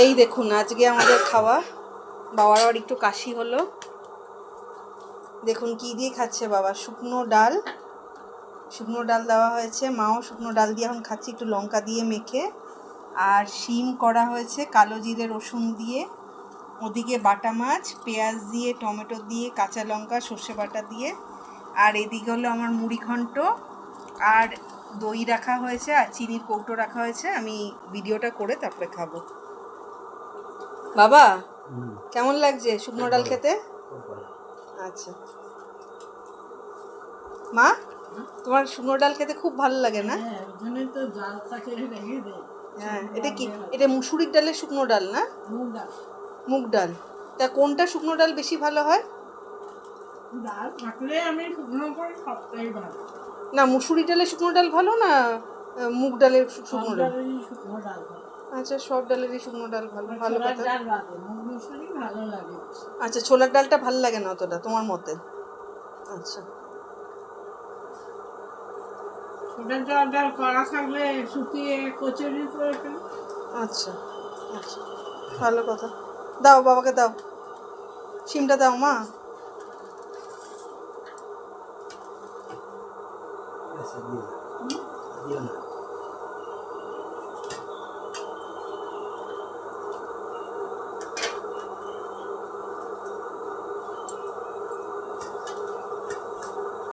এই দেখুন আজকে আমাদের খাওয়া, বাবার আবার একটু কাশি হলো। দেখুন কি দিয়ে খাচ্ছে বাবা, শুকনো ডাল দেওয়া হয়েছে, মাও শুকনো ডাল দিয়ে এখন খাচ্ছি একটু লঙ্কা দিয়ে মেখে। আর শিম করা হয়েছে কালো জিরে রসুন দিয়ে, ওদিকে বাটা মাছ পেঁয়াজ দিয়ে টমেটো দিয়ে কাঁচা লঙ্কা সর্ষে বাটা দিয়ে। আর এদিকে হলো আমার মুড়ি ঘন্ট, আর দই রাখা হয়েছে, আর চিনির কৌটো রাখা হয়েছে। আমি ভিডিওটা করে তারপরে খাবো। বাবা কেমন লাগছে শুকনো ডাল খেতে? আচ্ছা মা, তোমার শুকনো ডাল খেতে খুব ভালো লাগে না? হ্যাঁ, এটা কি, এটা মুসুরির ডালের শুকনো ডাল না? মুগ ডাল। তা কোনটা শুকনো ডাল বেশি ভালো হয়? না, মুসুরি ডালের শুকনো ডাল ভালো না মুগ ডালের শুকনো ডাল? আচ্ছা, সব ডালেরই শুকনো ডাল ভালো। ভালো কথা। আচ্ছা, ছোলার ডালটা ভালো লাগে না অতটা তোমার মতে? আচ্ছা, আচ্ছা আচ্ছা, ভালো কথা। দাও বাবাকে দাও, শিমটা দাও মা। দিও না।